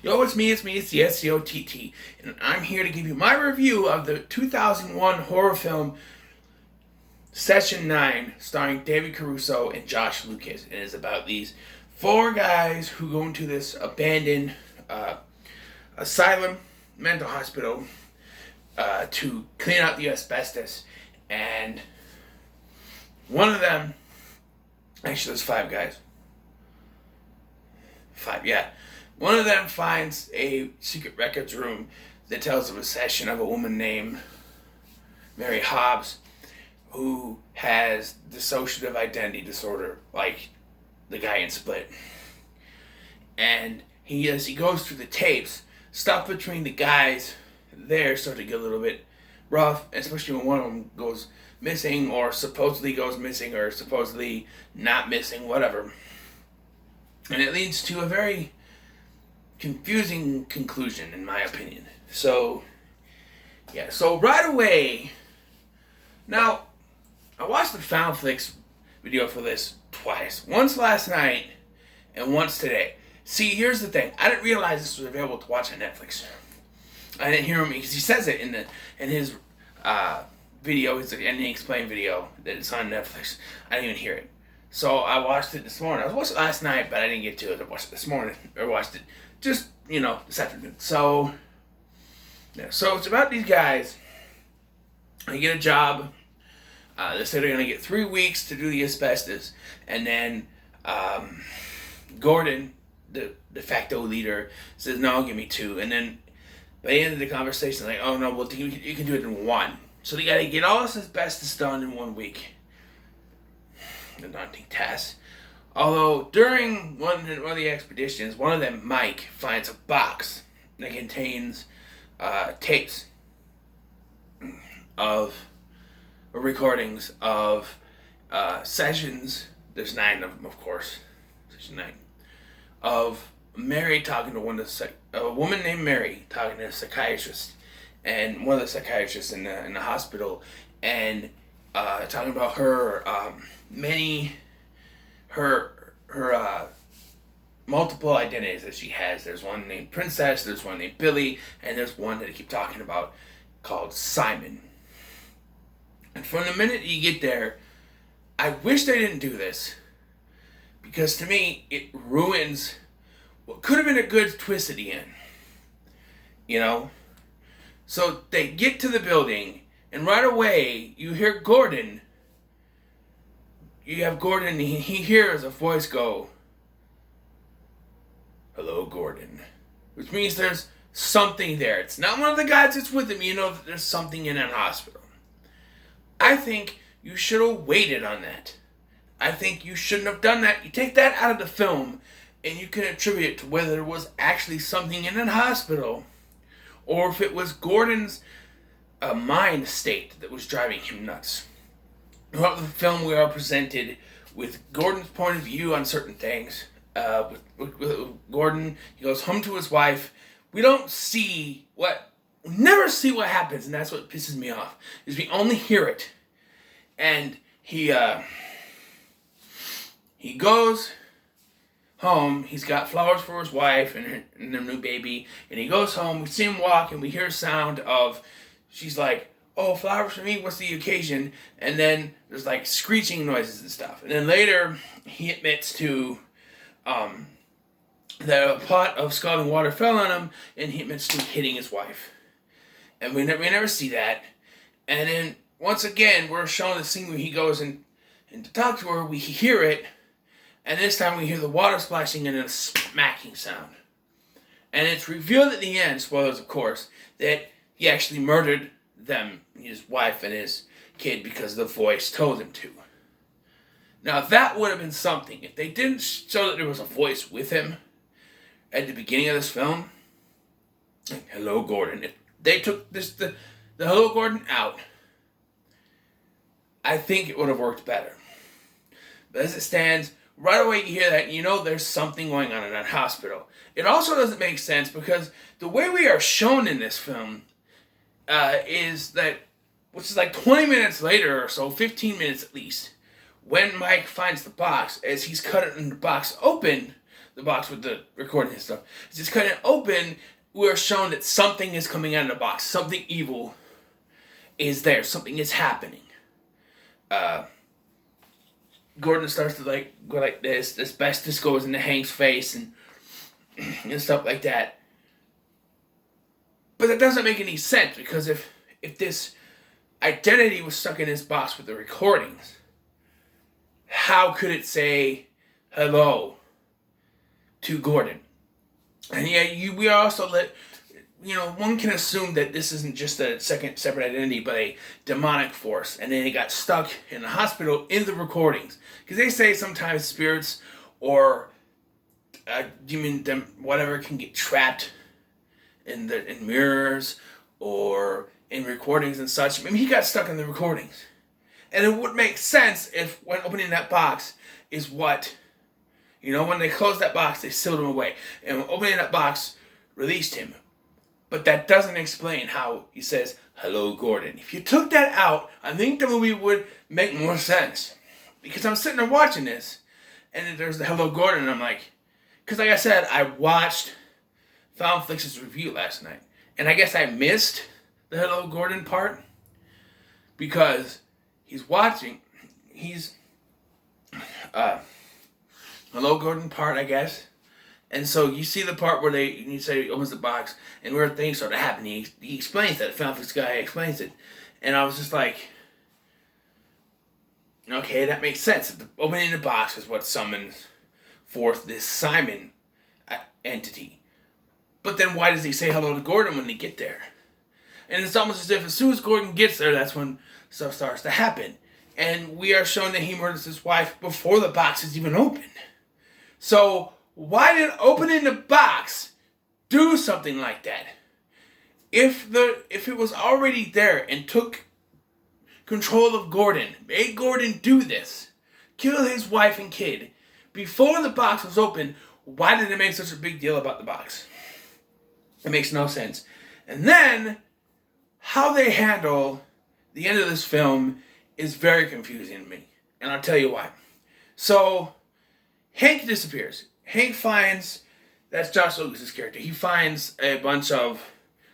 Yo, it's me, it's the SCOTT, and I'm here to give you my review of the 2001 horror film Session 9, starring David Caruso and Josh Lucas. It is about these four guys who go into this abandoned asylum, mental hospital, to clean out the asbestos, and one of them, actually there's five guys, one of them finds a secret records room that tells of a session of a woman named Mary Hobbs, who has dissociative identity disorder, like the guy in Split. And as he goes through the tapes, stuff between the guys there start to get a little bit rough, especially when one of them goes missing, or supposedly goes missing, or supposedly not missing, whatever. And it leads to a very confusing conclusion, in my opinion. So right away, now, I watched the FoundFlix video for this twice. Once last night, and once today. See, here's the thing. I didn't realize this was available to watch on Netflix. I didn't hear him, because he says it in his video, his ending explain video, that it's on Netflix. I didn't even hear it. So I watched it this morning. I watched it last night, but I didn't get to it. I watched it this morning. Or watched it just, this afternoon. So it's about these guys. They get a job. They say they're going to get 3 weeks to do the asbestos. And then Gordon, the de facto leader, says, no, give me 2. And then by the end of the conversation, like, oh, no, well, you can do it in 1. So they got to get all this asbestos done in 1 week. A daunting task. Although, during one of the expeditions, one of them, Mike, finds a box that contains tapes of recordings of sessions. There's 9 of them, of course. Session 9. Of Mary talking to a woman named Mary talking to a psychiatrist, and one of the psychiatrists in the hospital, and talking about her multiple identities that she has. There's one named Princess, there's one named Billy, and there's one that I keep talking about called Simon. And from the minute you get there, I wish they didn't do this, because to me, it ruins what could have been a good twist at the end. So they get to the building, and right away, you hear Gordon. You have Gordon, he hears a voice go, hello, Gordon. Which means there's something there. It's not one of the guys that's with him. That there's something in that hospital. I think you should have waited on that. I think you shouldn't have done that. You take that out of the film, and you can attribute it to whether there was actually something in that hospital, or if it was Gordon's mind state that was driving him nuts. Throughout the film, we are presented with Gordon's point of view on certain things. With Gordon, he goes home to his wife. We never see what happens, and that's what pisses me off, is we only hear it. And he goes home. He's got flowers for his wife and their new baby, and he goes home. We see him walk, and we hear a sound of, she's like, oh, flowers for me, what's the occasion? And then there's like screeching noises and stuff. And then later, he admits to that a pot of scalding water fell on him, and he admits to hitting his wife. And we never see that. And then, once again, we're shown the scene where he goes and to talk to her. We hear it, and this time we hear the water splashing and a smacking sound. And it's revealed at the end, spoilers of course, that he actually murdered them, his wife and his kid, because the voice told him to. Now, that would have been something. If they didn't show that there was a voice with him at the beginning of this film, like, hello, Gordon. If they took the hello, Gordon out, I think it would have worked better. But as it stands, right away you hear that, there's something going on in that hospital. It also doesn't make sense, because the way we are shown in this film is that, which is like 20 minutes later or so, 15 minutes at least, when Mike finds the box, as he's cutting the box open, the box with the recording and stuff. It's just kind of open. We're shown that something is coming out of the box. Something evil is there. Something is happening. Gordon starts to go like this. Asbestos goes into Hank's face and stuff like that. But that doesn't make any sense, because if this identity was stuck in this box with the recordings, how could it say hello to Gordon? And we also one can assume that this isn't just a second separate identity, but a demonic force. And then it got stuck in the hospital in the recordings. Because they say sometimes spirits or demon, whatever, can get trapped in mirrors or in recordings and such. I mean, he got stuck in the recordings. And it would make sense if, when opening that box, is what, when they closed that box, they sealed him away. And when opening that box, released him. But that doesn't explain how he says, hello, Gordon. If you took that out, I think the movie would make more sense. Because I'm sitting there watching this, and there's the hello, Gordon, and I'm like, because like I said, I watched Found Flix's review last night. And I guess I missed the hello, Gordon part. Because he's hello, Gordon part, I guess. And so you see the part where you say he opens the box and where things start to happen. He explains that. Found Flix guy explains it. And I was just like, okay, that makes sense. The opening the box is what summons forth this Simon entity. But then why does he say hello to Gordon when they get there? And it's almost as if as soon as Gordon gets there, that's when stuff starts to happen. And we are shown that he murders his wife before the box is even opened. So why did opening the box do something like that? If it was already there and took control of Gordon, made Gordon do this, kill his wife and kid, before the box was open, why did it make such a big deal about the box? It makes no sense. And then, how they handle the end of this film is very confusing to me. And I'll tell you why. So, Hank disappears. Hank finds, that's Josh Lucas's character, he finds a bunch of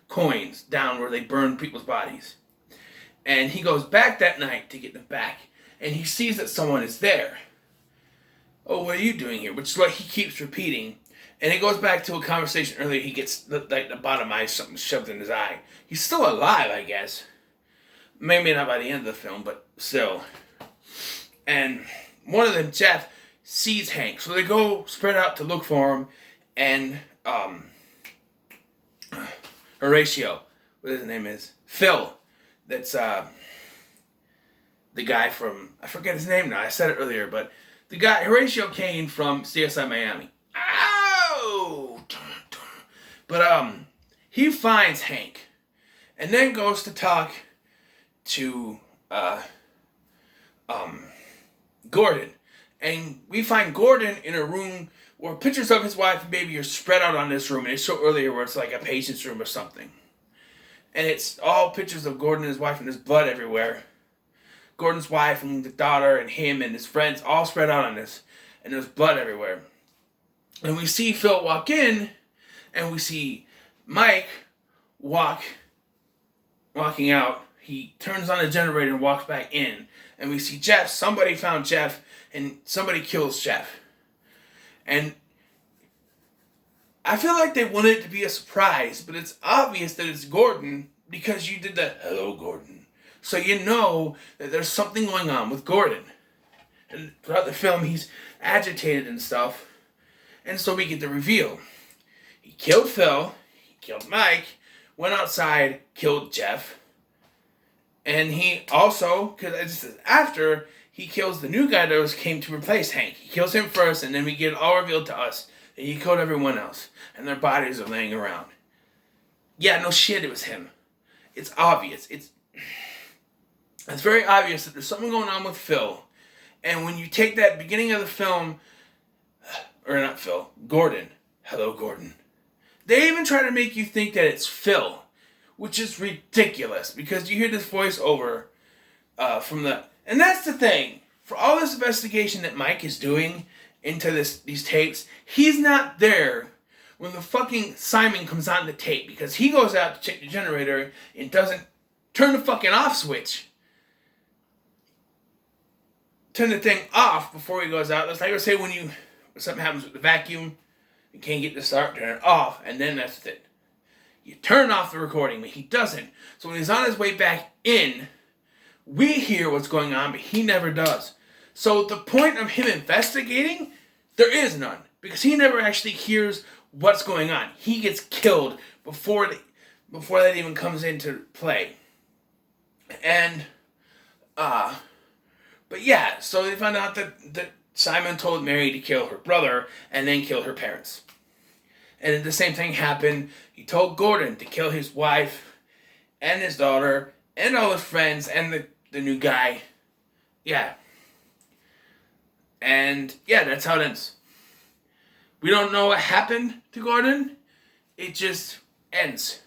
coins down where they burn people's bodies. And he goes back that night to get them back. And he sees that someone is there. Oh, what are you doing here? Which is what he keeps repeating. And it goes back to a conversation earlier. He gets the bottom eye, something shoved in his eye. He's still alive, I guess. Maybe not by the end of the film, but still. And one of them, Jeff, sees Hank. So they go spread out to look for him. And Horatio, what his name is, Phil, that's the guy from, I forget his name now, I said it earlier, but the guy, Horatio Kane from CSI Miami. Ow! But he finds Hank and then goes to talk to Gordon. And we find Gordon in a room where pictures of his wife and baby are spread out on this room. And it's so earlier where it's like a patient's room or something. And it's all pictures of Gordon and his wife and there's blood everywhere. Gordon's wife and the daughter and him and his friends all spread out on this. And there's blood everywhere. And we see Phil walk in. And we see Mike walking out. He turns on the generator and walks back in. And we see Jeff. Somebody found Jeff. And somebody kills Jeff. And I feel like they wanted it to be a surprise, but it's obvious that it's Gordon because you did the hello, Gordon. So you know that there's something going on with Gordon. And throughout the film, he's agitated and stuff. And so we get the reveal. He killed Phil, he killed Mike, went outside, killed Jeff. And he also, because after, he kills the new guy that came to replace Hank. He kills him first, and then we get it all revealed to us. And he killed everyone else. And their bodies are laying around. Yeah, no shit, it was him. It's obvious. It's very obvious that there's something going on with Phil. And when you take that beginning of the film, or not Phil, Gordon. Hello, Gordon. They even try to make you think that it's Phil, which is ridiculous because you hear this voiceover from the... And that's the thing. For all this investigation that Mike is doing into these tapes. He's not there when the fucking Simon comes on the tape because he goes out to check the generator and doesn't turn the fucking off switch. Turn the thing off before he goes out. That's like I say when something happens with the vacuum, you can't get the start, turn it off, and then that's it. You turn off the recording, but he doesn't. So when he's on his way back in, we hear what's going on, but he never does. So the point of him investigating, there is none. Because he never actually hears what's going on. He gets killed before that even comes into play. And, but yeah, so they found out that Simon told Mary to kill her brother and then kill her parents. And the same thing happened. He told Gordon to kill his wife and his daughter and all his friends and the new guy. Yeah. And yeah, that's how it ends. We don't know what happened to Gordon. It just ends.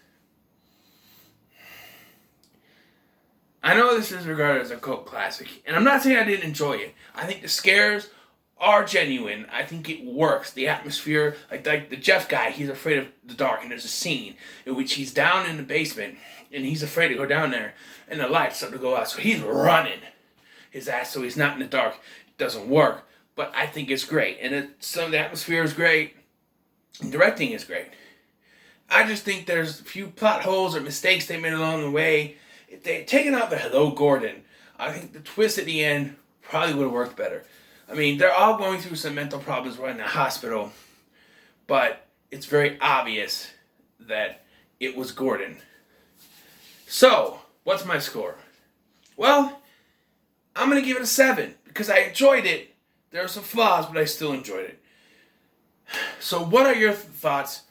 I know this is regarded as a cult classic, and I'm not saying I didn't enjoy it. I think the scares are genuine. I think it works. The atmosphere, like the Jeff guy, he's afraid of the dark, and there's a scene in which he's down in the basement, and he's afraid to go down there, and the lights start to go out, so he's running his ass so he's not in the dark. It doesn't work, but I think it's great, and some of the atmosphere is great, and directing is great. I just think there's a few plot holes or mistakes they made along the way. If they had taken out the Hello Gordon, I think the twist at the end probably would have worked better. I mean, they're all going through some mental problems right in the hospital, but it's very obvious that it was Gordon. So, what's my score? Well, I'm going to give it a 7 because I enjoyed it. There are some flaws, but I still enjoyed it. So, what are your thoughts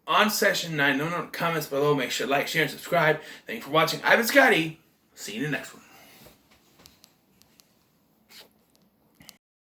on Session 9? No comments below. Make sure to like, share, and subscribe. Thank you for watching. I've been Scotty. See you in the next one.